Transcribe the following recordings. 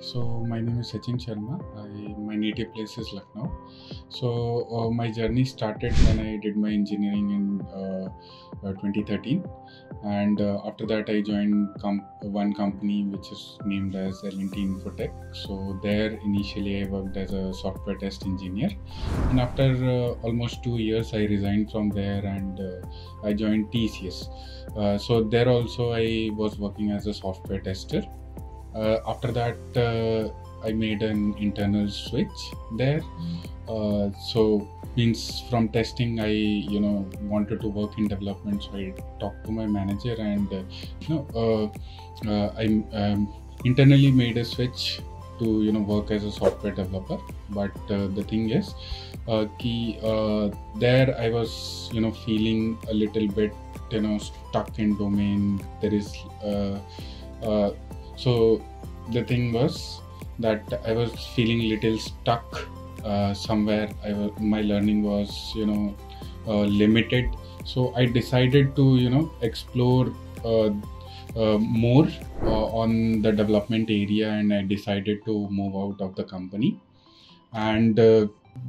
So my name is Sachin Sharma. My native place is Lucknow. So my journey started when I did my engineering in 2013, and after that I joined one company which is named as L&T Infotech. So there initially I worked as a software test engineer, and after almost 2 years I resigned from there and I joined TCS. So there also I was working as a software tester. After that, I made an internal switch there. So means from testing, I wanted to work in development. So I talked to my manager, and I internally made a switch to work as a software developer. But the thing is, there I was feeling a little bit stuck in domain. There is so the thing was that I was feeling little stuck somewhere. My learning was limited. So I decided to explore more on the development area, and I decided to move out of the company. And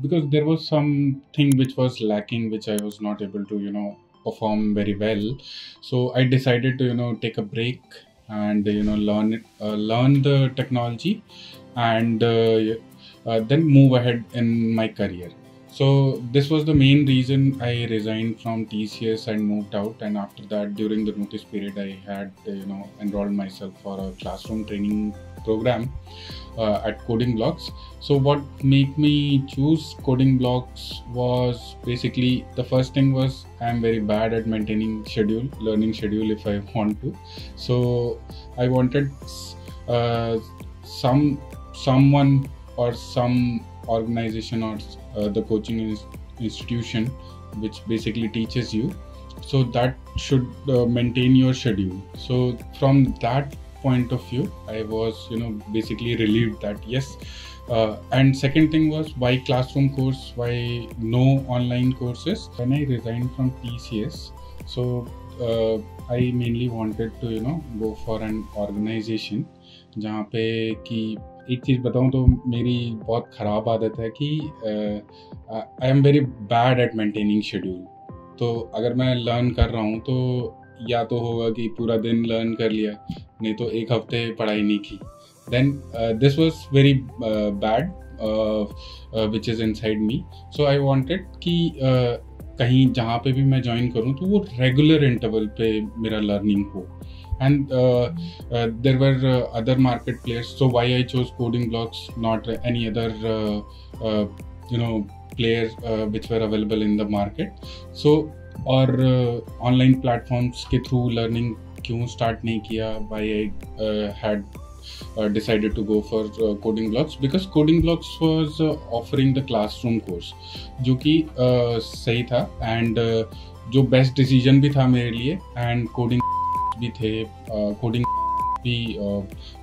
because there was something which was lacking, which I was not able to perform very well, so I decided to take a break and learn the technology, and then move ahead in my career. So this was the main reason I resigned from TCS and moved out. And after that, during the notice period, I had enrolled myself for a classroom training program at Coding Blocks. So what made me choose Coding Blocks was basically, the first thing was I'm very bad at maintaining learning schedule if I want to. So I wanted someone or some organization or the coaching institution which basically teaches you, so that should maintain your schedule. So from that point of view, I was basically relieved that yes. And second thing was, why classroom course, why no online courses? When I resigned from TCS, so I mainly wanted to go for an organization जहाँ पे कि एक चीज़ बताऊँ तो मेरी बहुत ख़राब आदत है कि I am very bad at maintaining schedule. तो अगर मैं लर्न कर रहा हूँ तो या तो होगा कि पूरा दिन लर्न कर लिया, नहीं तो एक हफ्ते पढ़ाई नहीं की. Then this was very bad which is inside me. So I wanted कि कहीं जहाँ पे भी मैं ज्वाइन करूँ तो वो रेगुलर इंटरवल पे मेरा लर्निंग हो. And there were other market players. So why I chose Coding Blocks, not any other players which were available in the market. So और online platforms के through learning क्यों start नहीं किया? Why I had decided to go for Coding Blocks, because Coding Blocks was offering the classroom course, जो कि सही था and जो best decision भी था मेरे लिए. And Coding भी थे, कोडिंग भी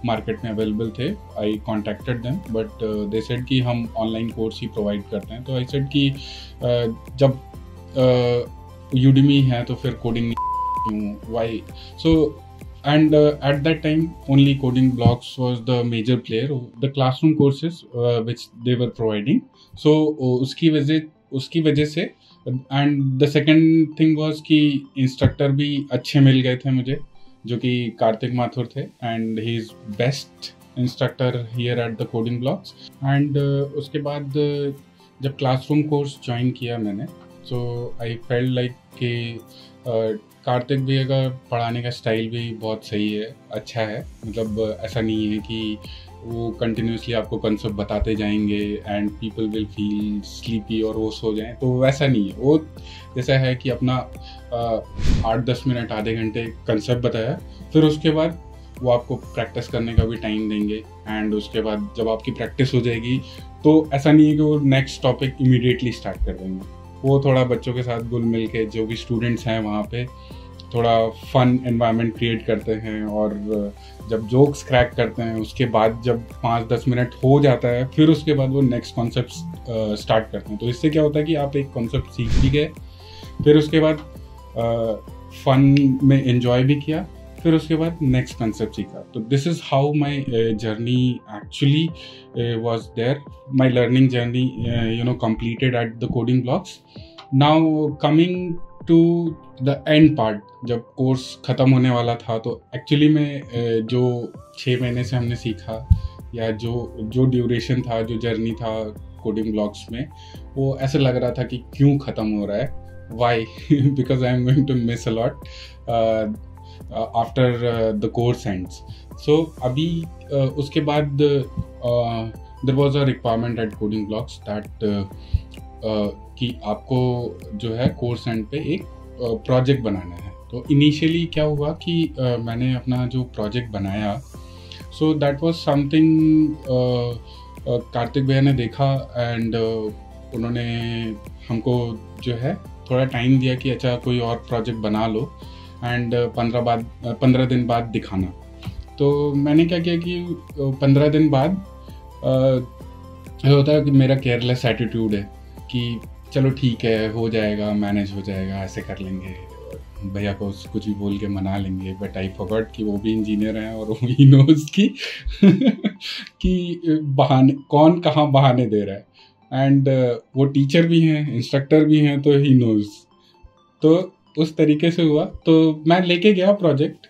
मार्केट में अवेलेबल थे. I contacted them but they said कि हम ऑनलाइन कोर्स ही प्रोवाइड करते हैं. तो आई सेड कि जब यूडेमी है तो फिर कोडिंग क्यों, why. So and at that time only Coding Blocks was the major player, the classroom courses which they were providing. So उसकी वजह से. And the second thing was कि इंस्ट्रक्टर भी अच्छे मिल गए थे मुझे, जो कि कार्तिक माथुर थे, and he is best instructor here eight the coding blocks. And उसके बाद जब क्लासरूम कोर्स ज्वाइन किया मैंने, सो आई फेल्ट लाइक कि कार्तिक भी का पढ़ाने का स्टाइल भी बहुत सही है, अच्छा है. मतलब ऐसा नहीं है कि वो कंटिन्यूसली आपको कंसेप्ट बताते जाएंगे and people will feel sleepy और वो सो जाएं, तो वैसा नहीं है. वो जैसा है कि अपना 8-10 मिनट आधे घंटे कंसेप्ट बताया, फिर उसके बाद वो आपको प्रैक्टिस करने का भी टाइम देंगे. एंड उसके बाद जब आपकी प्रैक्टिस हो जाएगी तो ऐसा नहीं है कि वो नेक्स्ट टॉपिक इमीडिएटली स्टार्ट कर देंगे. वो थोड़ा बच्चों के साथ घुल मिल के, जो भी स्टूडेंट्स हैं वहाँ पे, थोड़ा फन एनवायरनमेंट क्रिएट करते हैं. और जब जोक्स क्रैक करते हैं उसके बाद जब 5-10 मिनट हो जाता है, फिर उसके बाद वो नेक्स्ट कॉन्सेप्ट स्टार्ट करते हैं. तो इससे क्या होता है कि आप एक कॉन्सेप्ट सीख भी गए, फिर उसके बाद फन में एंजॉय भी किया, फिर उसके बाद नेक्स्ट कंसेप्ट सीखा। तो this is how my journey actually was there, my learning journey completed at the coding blocks. Now coming to the end part, जब कोर्स ख़त्म होने वाला था तो एक्चुअली में जो 6 महीने से हमने सीखा या जो ड्यूरेशन था, जो जर्नी था कोडिंग ब्लॉक्स में, वो ऐसे लग रहा था कि क्यों ख़त्म हो रहा है, why, because I am going to miss a lot after the course ends. So अभी उसके बाद there was a requirement at Coding Blocks that कि आपको जो है कोर्स एंड पे एक प्रोजेक्ट बनाना है। तो इनिशियली क्या हुआ कि मैंने अपना जो प्रोजेक्ट बनाया, so that was something Kartik भैया ने देखा एंड उन्होंने हमको जो है थोड़ा टाइम दिया कि अच्छा कोई और प्रोजेक्ट बना लो एंड 15 दिन बाद दिखाना। तो मैंने क्या किया कि 15 दिन बाद होता है कि मेरा केयरलेस एटीट्यूड है कि चलो ठीक है, हो जाएगा, मैनेज हो जाएगा, ऐसे कर लेंगे, भैया को कुछ भी बोल के मना लेंगे। बट आई फॉरगॉट कि वो भी इंजीनियर हैं और ही नोज कि बहाने कौन कहाँ बहाने दे रहा है, एंड वो टीचर भी हैं, इंस्ट्रक्टर भी हैं, तो ही नोज। तो उस तरीके से हुआ। तो मैं लेके गया प्रोजेक्ट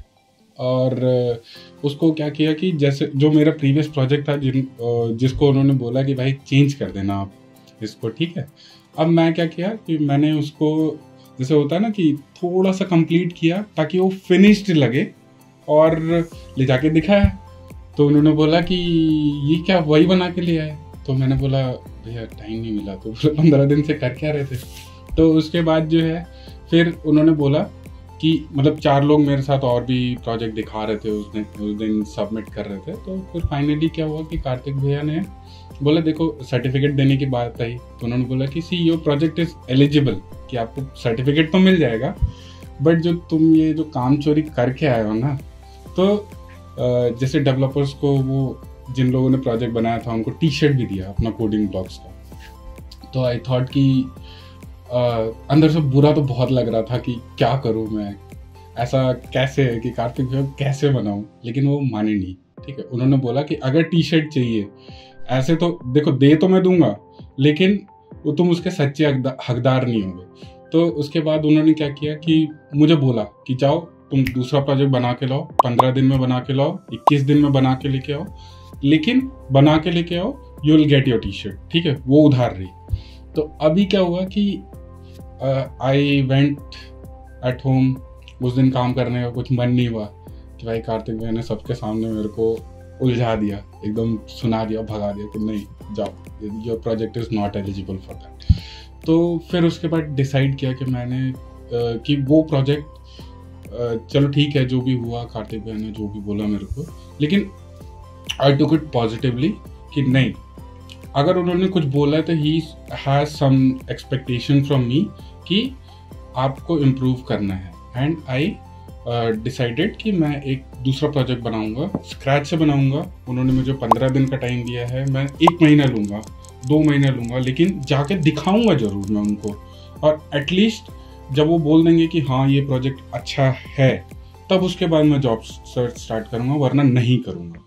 और उसको क्या किया कि जैसे जो मेरा प्रीवियस प्रोजेक्ट था जिसको उन्होंने बोला कि भाई चेंज कर देना आप इसको, ठीक है। अब मैं क्या किया कि मैंने उसको जैसे होता है ना कि थोड़ा सा कंप्लीट किया ताकि वो फिनिश्ड लगे और ले जाके दिखाया। तो उन्होंने बोला कि ये क्या वही बना के ले आए? तो मैंने बोला भैया टाइम नहीं मिला। तो बोला 15 दिन से कर क्या रहे थे? तो उसके बाद जो है फिर उन्होंने बोला कि मतलब 4 लोग मेरे साथ और भी प्रोजेक्ट दिखा रहे थे उस दिन सबमिट कर रहे थे। तो फिर फाइनली क्या हुआ कि कार्तिक भैया ने बोला देखो सर्टिफिकेट देने की बात आई, तो उन्होंने बोला कि see your project is eligible, कि आपको सर्टिफिकेट तो मिल जाएगा, बट जो तुम ये जो काम चोरी करके आए हो ना, तो जैसे डेवलपर्स को वो जिन लोगों ने प्रोजेक्ट बनाया था उनको टी शर्ट भी दिया अपना कोडिंग ब्लॉक्स का। तो आई थॉट कि अंदर से बुरा तो बहुत लग रहा था कि क्या करूँ मैं, ऐसा कैसे है कि कार्तिक भैया कैसे बनाऊँ, लेकिन वो माने नहीं। ठीक है, उन्होंने बोला कि अगर टी शर्ट चाहिए ऐसे तो देखो दे तो मैं दूंगा, लेकिन वो तुम उसके सच्चे हकदार नहीं होगे। तो उसके बाद उन्होंने क्या किया कि मुझे बोला कि जाओ तुम दूसरा प्रोजेक्ट बना के लाओ, 15 दिन में बना के लाओ, 21 दिन में बना के लेके आओ, लेकिन बना के लेके आओ, you will get your T shirt. ठीक है, वो उधार रही। तो अभी क्या हुआ कि आई वेंट एट होम, उस दिन काम करने का कुछ मन नहीं हुआ कि भाई कार्तिक भैया ने सबके सामने मेरे को उलझा दिया, एकदम सुना दिया, भगा दिया कि नहीं जाओ, your project is not eligible for that. तो फिर उसके बाद डिसाइड किया कि मैंने कि वो प्रोजेक्ट चलो ठीक है, जो भी हुआ कार्तिक भैया ने जो भी बोला मेरे को, लेकिन आई टुक इट पॉजिटिवली कि नहीं, अगर उन्होंने कुछ बोला है तो he has some expectation from me कि आपको इम्प्रूव करना है। एंड आई डिसाइडेड कि मैं एक दूसरा प्रोजेक्ट बनाऊंगा, स्क्रैच से बनाऊंगा। उन्होंने मुझे 15 दिन का टाइम दिया है, मैं 1 महीना लूँगा, 2 महीने लूँगा, लेकिन जाके दिखाऊंगा ज़रूर मैं उनको। और एटलीस्ट जब वो बोल देंगे कि हाँ ये प्रोजेक्ट अच्छा है, तब उसके बाद मैं जॉब सर्च स्टार्ट करूँगा, वरना नहीं करूँगा।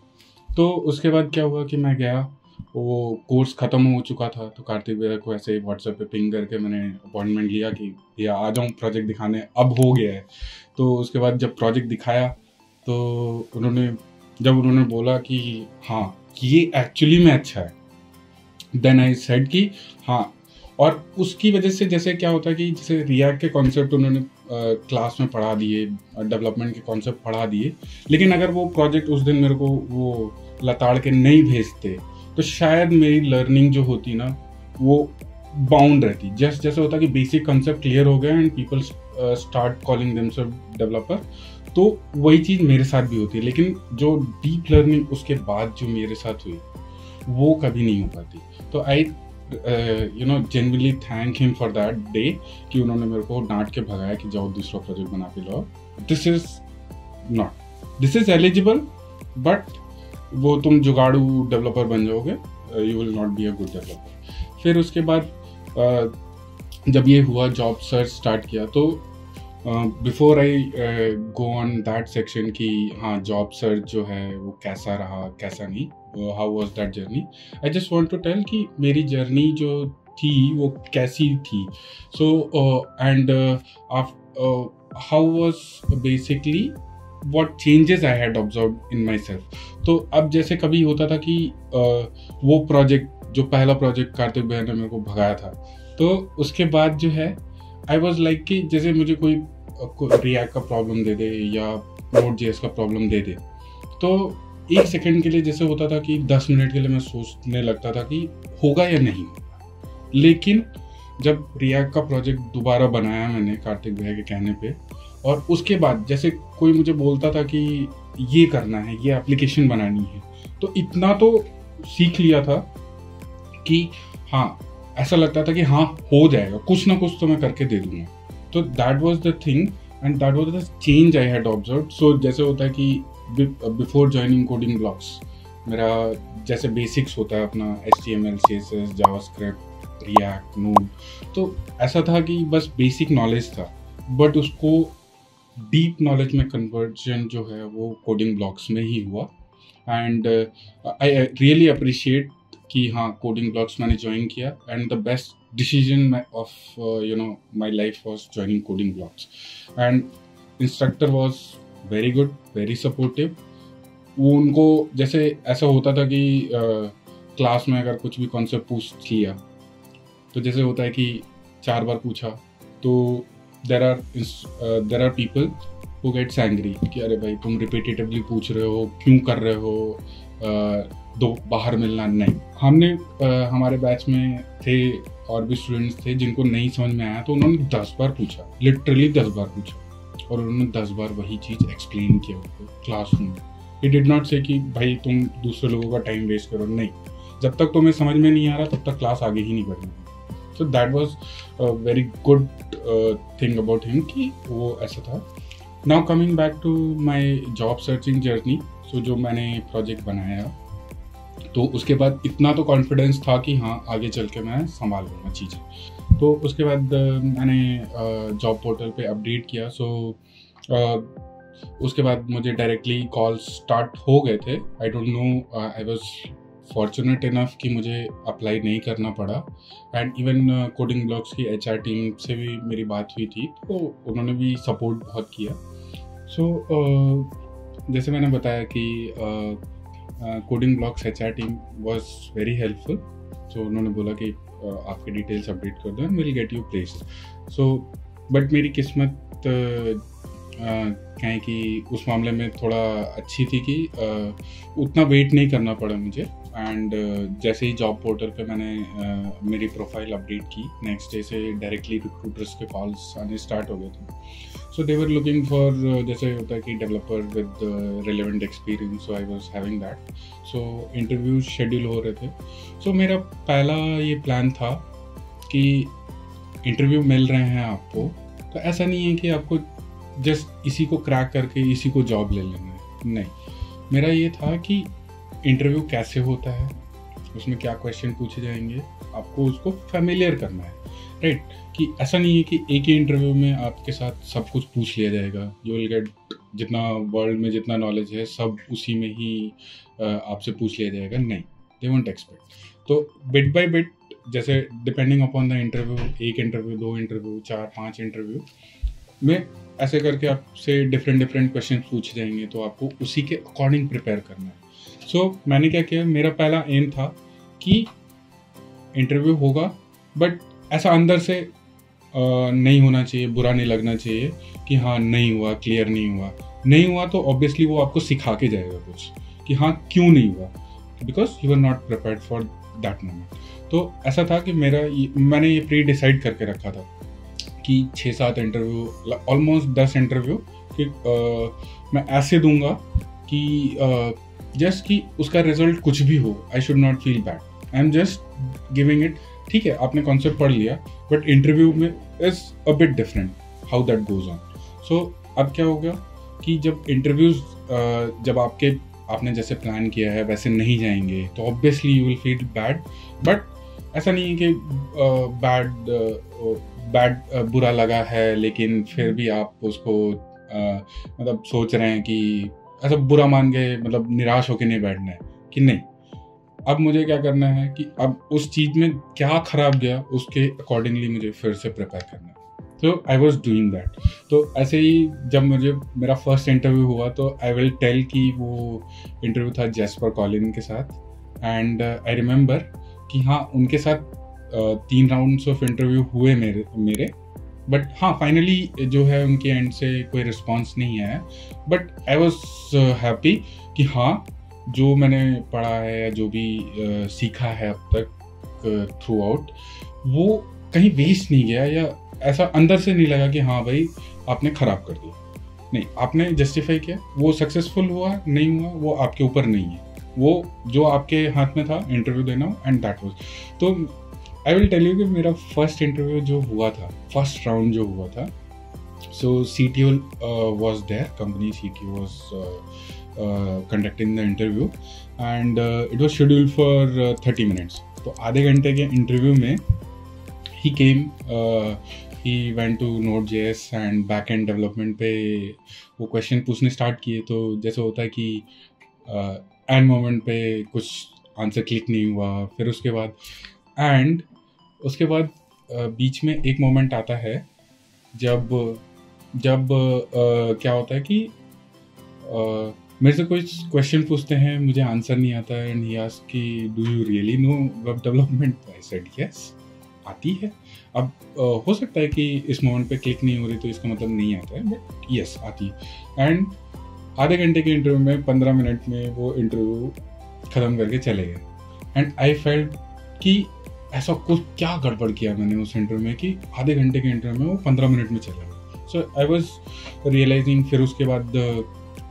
तो उसके बाद क्या हुआ कि मैं गया, वो कोर्स ख़त्म हो चुका था, तो कार्तिक भैया को ऐसे ही व्हाट्सएप पे पिंग करके मैंने अपॉइंटमेंट लिया कि भैया आ जाऊँ प्रोजेक्ट दिखाने, अब हो गया है। तो उसके बाद जब प्रोजेक्ट दिखाया तो उन्होंने बोला कि हाँ कि ये एक्चुअली में अच्छा है, देन आई सेड कि हाँ। और उसकी वजह से जैसे क्या होता है कि जैसे रिएक्ट के कॉन्सेप्ट उन्होंने क्लास में पढ़ा दिए, डेवलपमेंट के कॉन्सेप्ट पढ़ा दिए, लेकिन अगर वो प्रोजेक्ट उस दिन मेरे को वो लताड़ के नहीं भेजते तो शायद मेरी लर्निंग जो होती ना वो बाउंड रहती। जैसे होता कि बेसिक कॉन्सेप्ट क्लियर हो गया and people start calling themselves developer, तो वही चीज़ मेरे साथ भी होती है, लेकिन जो डीप लर्निंग उसके बाद जो मेरे साथ हुई वो कभी नहीं हो पाती। तो I genuinely thank him for that day कि उन्होंने मेरे को डांट के भगाया कि जाओ दूसरा प्रोजेक्ट बना के लाओ, दिस इज एलिजिबल, बट वो तुम जुगाड़ू डेवलपर बन जाओगे, you will not be a good developer. फिर उसके बाद जब ये हुआ, जॉब सर्च स्टार्ट किया, तो before I go on that section कि हाँ जॉब सर्च जो है वो कैसा रहा कैसा नहीं, how was that journey, I just want to tell कि मेरी जर्नी जो थी वो कैसी थी. So and how was basically what changes I had observed in myself. तो अब जैसे कभी होता था कि वो प्रोजेक्ट जो पहला प्रोजेक्ट कार्तिक भैया ने मेरे को भगाया था, तो उसके बाद जो है आई वॉज लाइक कि जैसे मुझे कोई रिएक्ट का प्रॉब्लम दे दे या Node.js का प्रॉब्लम दे दे, तो एक सेकंड के लिए जैसे होता था कि 10 मिनट के लिए मैं सोचने लगता था कि होगा या नहीं. लेकिन जब रिएक्ट का प्रोजेक्ट दोबारा बनाया मैंने कार्तिक भैया के कहने पे, और उसके बाद जैसे कोई मुझे बोलता था कि ये करना है, ये एप्लीकेशन बनानी है, तो इतना तो सीख लिया था कि हाँ ऐसा लगता था कि हाँ हो जाएगा, कुछ ना कुछ तो मैं करके दे दूंगा. तो that was the thing and that was the change I had observed. So जैसे होता है कि बिफोर जॉइनिंग कोडिंग ब्लॉक्स मेरा जैसे बेसिक्स होता है अपना HTML CSS JavaScript react node, तो ऐसा था कि बस बेसिक नॉलेज था, बट उसको डीप नॉलेज में कन्वर्जन जो है वो कोडिंग ब्लॉक्स में ही हुआ. एंड आई रियली अप्रिशिएट कि हाँ कोडिंग ब्लॉक्स मैंने ज्वाइन किया, and the best decision of my life was joining coding blocks. And instructor was very good, very supportive. वो उनको जैसे ऐसा होता था कि क्लास में अगर कुछ भी कॉन्सेप्ट पूछ लिया, तो जैसे होता है कि 4 बार पूछा तो there are people who gets angry कि अरे भाई तुम रिपीटेटिवली पूछ रहे हो, क्यों कर रहे हो, दो बाहर मिलना नहीं. हमने हमारे बैच में थे और भी स्टूडेंट्स थे जिनको नहीं समझ में आया, तो उन्होंने 10 बार पूछा, लिटरली 10 बार पूछा, और उन्होंने 10 बार वही चीज़ एक्सप्लेन किया क्लासरूम में. ही डिड नॉट से कि भाई तुम दूसरे लोगों का टाइम वेस्ट करो, नहीं, जब तक तुम्हें समझ में नहीं आ रहा तब तक क्लास आगे ही नहीं बढ़नी. So that was a very good thing about him कि वो ऐसा था. Now coming back to my job searching journey, so जो मैंने प्रोजेक्ट बनाया, तो उसके बाद इतना तो कॉन्फिडेंस था कि हाँ आगे चल के मैं संभाल लूँगा चीज़ें. तो उसके बाद मैंने जॉब पोर्टल पे अपडेट किया. सो उसके बाद मुझे डायरेक्टली कॉल स्टार्ट हो गए थे. I don't know, I was fortunate enough कि मुझे अप्लाई नहीं करना पड़ा. एंड इवन कोडिंग ब्लॉक्स की HR टीम से भी मेरी बात हुई थी, तो उन्होंने भी सपोर्ट बहुत किया. सो जैसे मैंने बताया कि Coding Blocks HR team was very helpful. So उन्होंने बोला कि आपके डिटेल्स अपडेट कर दो and will get you placed. So but मेरी किस्मत कहें कि उस मामले में थोड़ा अच्छी थी कि उतना वेट नहीं करना पड़ा मुझे. एंड जैसे ही जॉब पोर्टल पे मैंने मेरी प्रोफाइल अपडेट की, नेक्स्ट डे से डायरेक्टली रिक्रूटर्स के कॉल्स आने स्टार्ट हो गए थे. सो दे वर लुकिंग फॉर, जैसे होता है कि developer with relevant experience, so I was having that. So interviews schedule हो रहे थे. सो मेरा पहला ये प्लान था कि इंटरव्यू मिल रहे हैं आपको, तो ऐसा नहीं है कि आपको जस्ट इसी को क्रैक करके इसी को जॉब ले लेना है, नहीं. मेरा ये था कि इंटरव्यू कैसे होता है, उसमें क्या क्वेश्चन पूछे जाएंगे, आपको उसको फेमिलियर करना है, राइट. कि ऐसा नहीं है कि एक ही इंटरव्यू में आपके साथ सब कुछ पूछ लिया जाएगा, यू विल गेट जितना वर्ल्ड में जितना नॉलेज है सब उसी में ही आपसे पूछ लिया जाएगा, नहीं. They won't expect. तो बिट बाय बिट, जैसे depending upon the interview, 1 interview 2 interview 4-5 interview में ऐसे करके आपसे डिफरेंट क्वेश्चन पूछे जाएंगे, तो आपको उसी के अकॉर्डिंग प्रिपेयर करना है. सो मैंने क्या किया, मेरा पहला एम था कि इंटरव्यू होगा, बट ऐसा अंदर से नहीं होना चाहिए, बुरा नहीं लगना चाहिए कि हाँ नहीं हुआ, क्लियर नहीं हुआ तो ऑब्वियसली वो आपको सिखा के जाएगा कुछ कि हाँ क्यों नहीं हुआ, because you are not prepared for that moment. तो ऐसा था कि मैंने ये प्री डिसाइड करके रखा था कि 6-7 इंटरव्यू, ऑलमोस्ट 10 इंटरव्यू कि मैं ऐसे दूंगा कि जस्ट कि उसका रिजल्ट कुछ भी हो, I should not feel bad. I am just giving it. ठीक है, आपने कॉन्सेप्ट पढ़ लिया, बट इंटरव्यू में is a bit different how that goes on. So अब क्या होगा कि जब इंटरव्यूज जब आपने जैसे प्लान किया है वैसे नहीं जाएंगे, तो obviously you will feel bad. But ऐसा नहीं है कि बुरा लगा है लेकिन फिर भी आप उसको मतलब सोच रहे हैं कि ऐसा बुरा मान के मतलब निराश होके नहीं बैठना है कि नहीं, अब मुझे क्या करना है कि अब उस चीज़ में क्या खराब गया उसके अकॉर्डिंगली मुझे फिर से प्रिपेयर करना है। तो आई वॉज डूइंग दैट। तो ऐसे ही जब मुझे मेरा फर्स्ट इंटरव्यू हुआ तो आई विल टेल कि वो इंटरव्यू था जैस्पर कॉलिन के साथ, एंड आई रिमेंबर कि हाँ उनके साथ 3 राउंड्स ऑफ इंटरव्यू हुए मेरे बट हाँ फाइनली जो है उनके एंड से कोई रिस्पॉन्स नहीं आया। बट आई वॉज हैप्पी कि हाँ जो मैंने पढ़ा है या जो भी सीखा है अब तक थ्रू आउट वो कहीं वेस्ट नहीं गया, या ऐसा अंदर से नहीं लगा कि हाँ भाई आपने खराब कर दिया। नहीं, आपने जस्टिफाई किया, वो सक्सेसफुल हुआ नहीं हुआ वो आपके ऊपर नहीं है, वो जो आपके हाथ में था इंटरव्यू देना, एंड दैट वाज। तो आई विल टेल यू कि मेरा फर्स्ट इंटरव्यू जो हुआ था, फर्स्ट राउंड जो हुआ था, सो CTO was there, company CTO was conducting the interview and it was scheduled for 30 minutes। तो आधे घंटे के इंटरव्यू में he came, he went to Node.js and backend development पे वो क्वेश्चन पूछने स्टार्ट किए। तो जैसे होता है कि एंड मोमेंट पे कुछ आंसर क्लिक नहीं हुआ, फिर उसके बाद बीच में एक मोमेंट आता है जब क्या होता है कि मेरे से कोई क्वेश्चन पूछते हैं, मुझे आंसर नहीं आता है, एंड ही आस्क कि do you really know web development? I said yes, आती है। अब हो सकता है कि इस मोमेंट पे क्लिक नहीं हो रही तो इसका मतलब नहीं आता है, बट यस आती है। एंड आधे घंटे के इंटरव्यू में 15 मिनट में वो इंटरव्यू ख़त्म करके चले गए। एंड आई फेल्ट कि ऐसा कुछ क्या गड़बड़ किया मैंने उस इंटरव्यू में कि आधे घंटे के इंटरव्यू में वो 15 मिनट में चला गया। सो आई वॉज रियलाइजिंग, फिर उसके बाद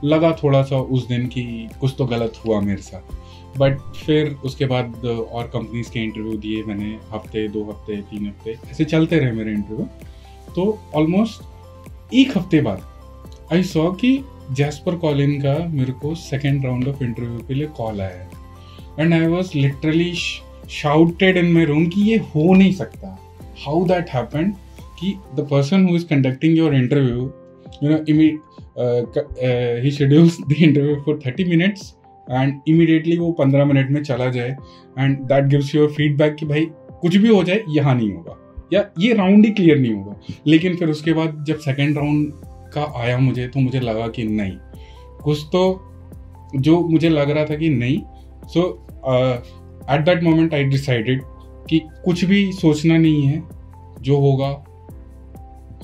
लगा थोड़ा सा उस दिन कि कुछ तो गलत हुआ मेरे साथ। बट फिर उसके बाद और कंपनीज के इंटरव्यू दिए मैंने, हफ्ते 2 हफ्ते 3 हफ्ते ऐसे चलते रहे मेरे इंटरव्यू। तो ऑलमोस्ट 1 हफ्ते बाद आई सॉ कि जैस्पर कॉलिन का मेरे को सेकेंड राउंड ऑफ इंटरव्यू के लिए कॉल आया है। And I was literally shouted in my room कि ये हो नहीं सकता। हाउ दैट हैपेंड कि the person who is conducting your interview, you know, he schedules the interview for 30 minutes and immediately वो 15 मिनट में चला जाए, and that gives your feedback कि भाई कुछ भी हो जाए यहाँ नहीं होगा या ये राउंड ही क्लियर नहीं होगा। लेकिन फिर उसके बाद जब सेकेंड राउंड का आया मुझे, तो मुझे लगा कि नहीं, कुछ तो जो मुझे लग रहा था कि नहीं। So at that moment I decided कि कुछ भी सोचना नहीं है, जो होगा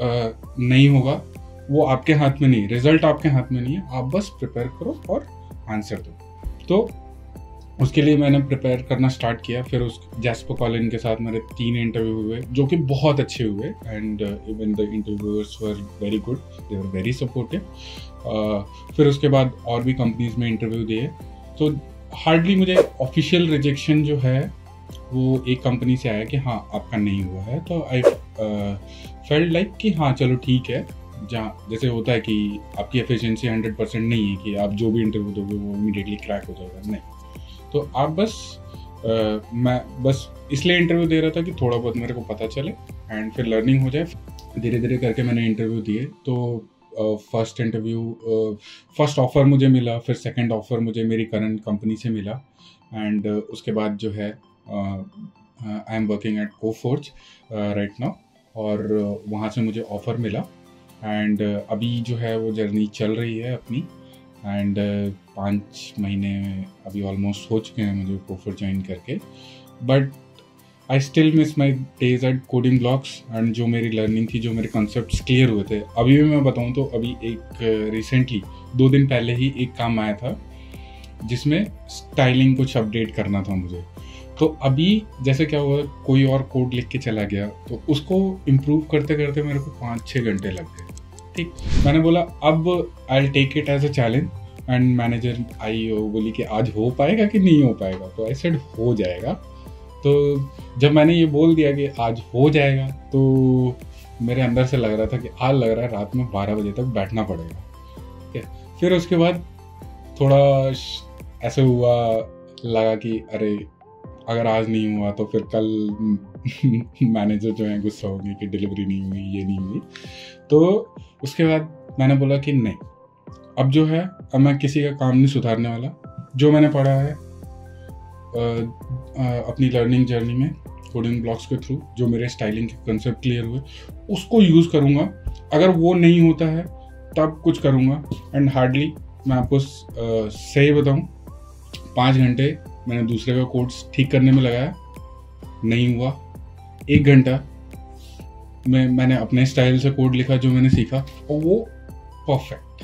नहीं होगा, वो आपके हाथ में नहीं, रिजल्ट आपके हाथ में नहीं है, आप बस प्रिपेयर करो और आंसर दो। तो उसके लिए मैंने प्रिपेयर करना स्टार्ट किया। फिर उस जैस्पर कॉलिन के साथ मेरे 3 इंटरव्यू हुए जो कि बहुत अच्छे हुए, and even the interviewers were very good, they were very supportive. फिर उसके बाद और भी कंपनीज में इंटरव्यू दिए, तो हार्डली मुझे ऑफिशियल रिजेक्शन जो है वो एक कंपनी से आया कि हाँ आपका नहीं हुआ है। तो आई फेल्ट लाइक कि हाँ चलो ठीक है, जहाँ जैसे होता है कि आपकी एफिशिएंसी 100% नहीं है कि आप जो भी इंटरव्यू दोगे वो इमीडिएटली क्रैक हो जाएगा, नहीं। तो आप मैं बस इसलिए इंटरव्यू दे रहा था कि थोड़ा बहुत मेरे को पता चले एंड फिर लर्निंग हो जाए। धीरे धीरे करके मैंने इंटरव्यू दिए। तो फर्स्ट ऑफर मुझे मिला, फिर सेकंड ऑफर मुझे मेरी करंट कंपनी से मिला, एंड उसके बाद जो है I am working at Coforge right now, और वहाँ से मुझे ऑफर मिला। एंड अभी जो है वो जर्नी चल रही है अपनी, एंड 5 महीने अभी ऑलमोस्ट हो चुके हैं मुझे कोफोर्ज ज्वाइन करके। But I still miss my days at Coding blocks, and जो मेरी लर्निंग थी, जो मेरे कॉन्सेप्ट्स क्लियर हुए थे। अभी भी मैं बताऊँ तो अभी एक रिसेंटली 2 दिन पहले ही एक काम आया था जिसमें स्टाइलिंग कुछ अपडेट करना था मुझे। तो अभी जैसे क्या हुआ, कोई और कोड लिख के चला गया तो उसको इम्प्रूव करते करते मेरे को 5-6 घंटे लग गए। ठीक, मैंने बोला अब I take it as a challenge, and manager I बोली कि आज हो पाएगा कि नहीं हो पाएगा। तो आई सेड हो जाएगा। तो जब मैंने ये बोल दिया कि आज हो जाएगा, तो मेरे अंदर से लग रहा था कि आज लग रहा है रात में 12 बजे तक बैठना पड़ेगा। ठीक है, फिर उसके बाद थोड़ा ऐसे हुआ, लगा कि अरे अगर आज नहीं हुआ तो फिर कल मैनेजर जो है गुस्सा होंगे कि डिलीवरी नहीं हुई, ये नहीं हुई। तो उसके बाद मैंने बोला कि नहीं, अब जो है अब मैं किसी का काम नहीं सुधारने वाला। जो मैंने पढ़ा है अपनी लर्निंग जर्नी में कोडिंग ब्लॉक्स के थ्रू, जो मेरे स्टाइलिंग के कंसेप्ट क्लियर हुए, उसको यूज़ करूँगा। अगर वो नहीं होता है तब कुछ करूँगा। एंड हार्डली मैं आपको सही बताऊँ, 5 घंटे मैंने दूसरे का कोड्स ठीक करने में लगाया, नहीं हुआ। 1 घंटा मैंने अपने स्टाइल से कोड लिखा जो मैंने सीखा, और वो परफेक्ट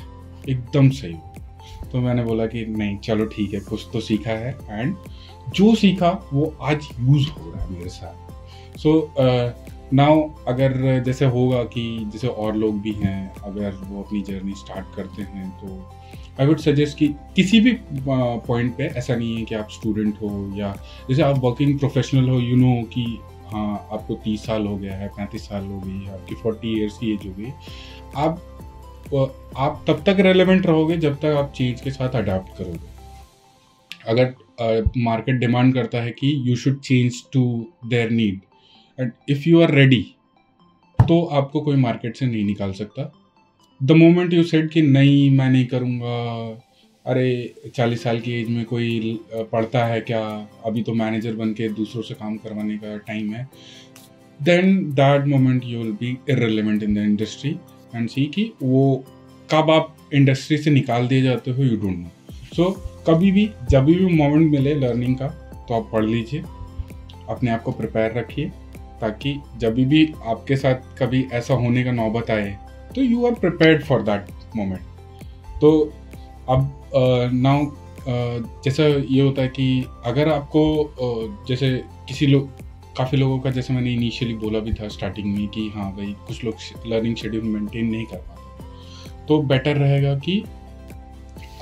एकदम सही हुआ। तो मैंने बोला कि नहीं चलो ठीक है, कुछ तो सीखा है, एंड जो सीखा वो आज यूज़ हो रहा है मेरे साथ। सो नाउ अगर जैसे होगा कि जैसे और लोग भी हैं, अगर वो अपनी जर्नी स्टार्ट करते हैं, तो आई वुड सजेस्ट कि किसी भी पॉइंट पे, ऐसा नहीं है कि आप स्टूडेंट हो या जैसे आप वर्किंग प्रोफेशनल हो, यू नो कि हाँ आपको 30 साल हो गया है, 35 साल हो गई है, आपकी 40 ईयर्स की एज हो गई, आप तब तक रेलेवेंट रहोगे जब तक आप चेंज के साथ अडाप्ट करोगे। अगर मार्केट डिमांड करता है कि you should change to their need, and if you are ready, तो आपको कोई मार्केट से नहीं निकाल सकता। द मोमेंट यू सेड कि नहीं मैं नहीं करूँगा, अरे 40 साल की एज में कोई पढ़ता है क्या, अभी तो मैनेजर बन के दूसरों से काम करवाने का टाइम है, then that moment you will be irrelevant in the industry and see कि वो कब आप इंडस्ट्री से निकाल दिए जाते हो, यू डोंट नो। सो कभी भी जब भी मोमेंट मिले लर्निंग का, तो आप पढ़ लीजिए, अपने आप को प्रिपेयर रखिए, ताकि जब भी आपके साथ कभी ऐसा होने का नौबत आए तो you are prepared for that moment. तो अब नाउ जैसा ये होता है कि अगर आपको जैसे काफ़ी लोगों का, जैसे मैंने इनिशियली बोला भी था स्टार्टिंग में कि हाँ भाई कुछ लोग लर्निंग शेड्यूल मेंटेन नहीं कर पाते, तो बेटर रहेगा कि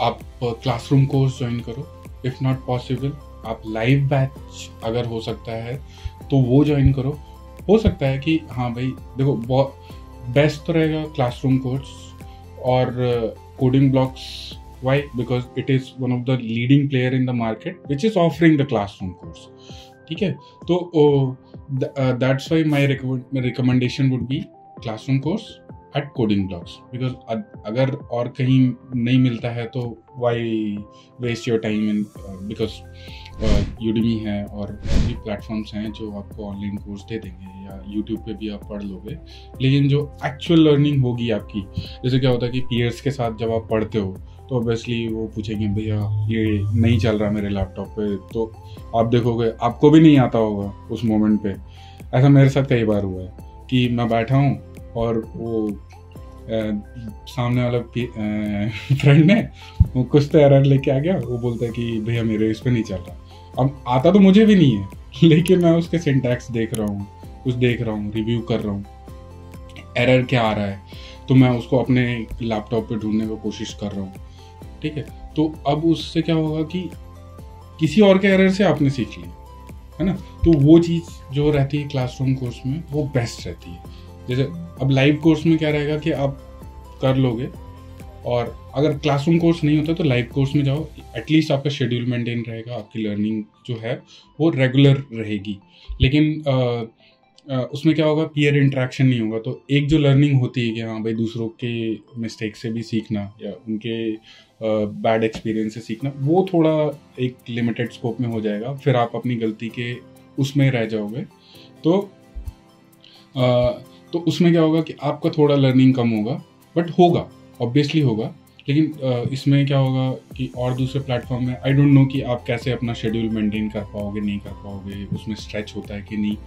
आप क्लासरूम कोर्स ज्वाइन करो। इफ़ नॉट पॉसिबल आप लाइव बैच अगर हो सकता है तो वो ज्वाइन करो। हो सकता है कि हाँ भाई देखो, बहुत बेस्ट तो रहेगा क्लासरूम कोर्स और coding blocks. Why? Because it is one of the leading player in the market which is offering the classroom course. ठीक है, तो that's why my recommendation would be classroom course at coding blocks, because अगर और कहीं नहीं मिलता है तो why waste your time in because Udemy है और भी प्लेटफॉर्म्स हैं जो आपको ऑनलाइन कोर्स दे देंगे, या यूट्यूब पे भी आप पढ़ लोगे। लेकिन जो एक्चुअल लर्निंग होगी आपकी, जैसे क्या होता है कि पीयर्स के साथ जब आप पढ़ते हो तो ऑब्वियसली वो पूछेंगे भैया ये नहीं चल रहा मेरे लैपटॉप पे, तो आप देखोगे आपको भी नहीं आता होगा उस मोमेंट पे। ऐसा मेरे साथ कई बार हुआ है कि मैं बैठा हूँ और वो सामने वाला फ्रेंड ने वो कुछ तो एरर लेके आ गया, वो बोलता है कि भैया मेरे इस पे नहीं चल रहा। अब आता तो मुझे भी नहीं है, लेकिन मैं उसके सिंटैक्स देख रहा हूँ, कुछ देख रहा हूँ, रिव्यू कर रहा हूँ, एरर क्या आ रहा है, तो मैं उसको अपने लैपटॉप पे ढूंढने की कोशिश कर रहा हूँ। ठीक है, तो अब उससे क्या होगा कि किसी और के एरर से आपने सीख लिया है ना, तो वो चीज़ जो रहती है क्लासरूम कोर्स में वो बेस्ट रहती है। जैसे अब लाइव कोर्स में क्या रहेगा कि आप कर लोगे, और अगर क्लासरूम कोर्स नहीं होता तो लाइव कोर्स में जाओ, एटलीस्ट आपका शेड्यूल मेंटेन रहेगा, आपकी लर्निंग जो है वो रेगुलर रहेगी। लेकिन उसमें क्या होगा, पीयर इंटरेक्शन नहीं होगा, तो एक जो लर्निंग होती है कि हाँ भाई दूसरों के मिस्टेक से भी सीखना या उनके बैड एक्सपीरियंस से सीखना, वो थोड़ा एक लिमिटेड स्कोप में हो जाएगा, फिर आप अपनी गलती के उसमें रह जाओगे। तो उसमें क्या होगा कि आपका थोड़ा लर्निंग कम होगा, बट होगा, ऑब्वियसली होगा। लेकिन इसमें क्या होगा कि और दूसरे प्लेटफॉर्म में आई डोंट नो कि आप कैसे अपना शेड्यूल मेंटेन कर पाओगे, नहीं कर पाओगे, उसमें स्ट्रेच होता है कि नहीं,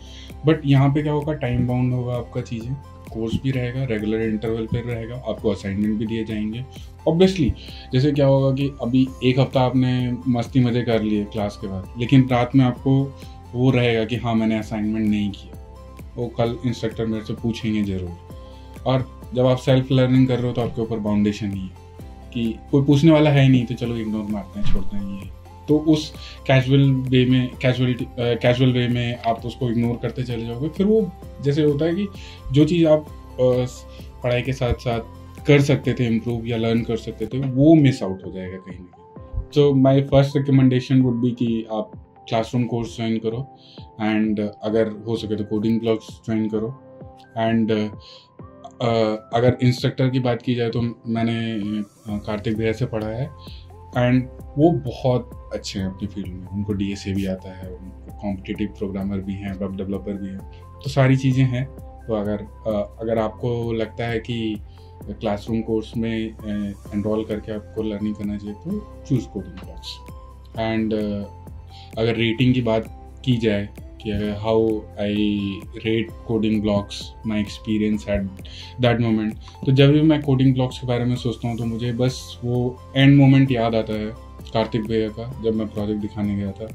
बट यहाँ पे क्या होगा, टाइम बाउंड होगा आपका, चीज़ें कोर्स भी रहेगा, रेगुलर इंटरवल पर रहेगा, आपको असाइनमेंट भी दिए जाएंगे। ऑब्वियसली जैसे क्या होगा कि अभी एक हफ्ता आपने मस्ती मज़े कर लिए क्लास के बाद, लेकिन रात में आपको वो रहेगा कि हाँ मैंने असाइनमेंट नहीं किया, वो कल इंस्ट्रक्टर मेरे से पूछेंगे ज़रूर। और जब आप सेल्फ लर्निंग कर रहे हो तो आपके ऊपर बाउंडेशन नहीं है कि कोई पूछने वाला है ही नहीं, तो चलो इग्नोर मारते हैं, छोड़ते हैं ये, तो उस कैजुअल वे में आप उसको इग्नोर करते चले जाओगे। फिर वो जैसे होता है कि जो चीज़ आप पढ़ाई के साथ साथ कर सकते थे इम्प्रूव या लर्न कर सकते थे, वो मिस आउट हो जाएगा कहीं ना कहीं। So my first recommendation would be कि आप क्लासरूम कोर्स ज्वाइन करो, एंड अगर हो सके तो कोडिंग ब्लॉक्स ज्वाइन करो। एंड अगर इंस्ट्रक्टर की बात की जाए तो मैंने कार्तिक भैया से पढ़ा है, एंड वो बहुत अच्छे हैं अपनी फील्ड में। उनको DSA भी आता है, उनको कॉम्पिटिटिव प्रोग्रामर भी हैं, वेब डेवलपर भी हैं, तो सारी चीज़ें हैं। तो अगर आपको लगता है कि क्लासरूम कोर्स में एनरोल करके आपको लर्निंग करना चाहिए तो चूज़ कोडिंग ब्लॉक्स। एंड अगर रेटिंग की बात की जाए कि how I rate coding blocks, my experience eight that moment, तो जब भी मैं कोडिंग ब्लॉक्स के बारे में सोचता हूँ तो मुझे बस वो एंड मोमेंट याद आता है कार्तिक भैया का, जब मैं प्रोजेक्ट दिखाने गया था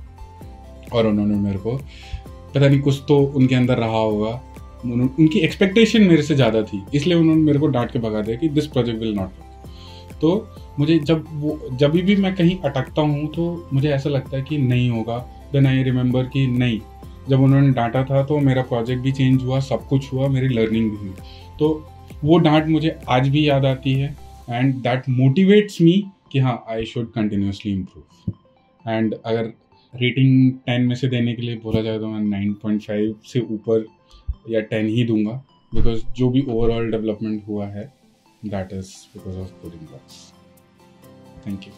और उन्होंने मेरे को पता नहीं कुछ तो उनके अंदर रहा होगा, उनकी एक्सपेक्टेशन मेरे से ज़्यादा थी, इसलिए उन्होंने मेरे को डांट के भगा दिया कि this project will not work. तो मुझे जब भी मैं कहीं अटकता हूँ तो मुझे ऐसा लगता है कि नहीं होगा, देन आई रिमेंबर कि नहीं, जब उन्होंने डांटा था तो मेरा प्रोजेक्ट भी चेंज हुआ, सब कुछ हुआ, मेरी लर्निंग भी हुई। तो वो डांट मुझे आज भी याद आती है, एंड दैट मोटिवेट्स मी कि हाँ, I should continuously improve. And अगर रेटिंग 10 में से देने के लिए बोला जाए तो मैं 9.5 से ऊपर या 10 ही दूंगा, बिकॉज जो भी ओवरऑल डेवलपमेंट हुआ है that is because of coding blocks. Thank you.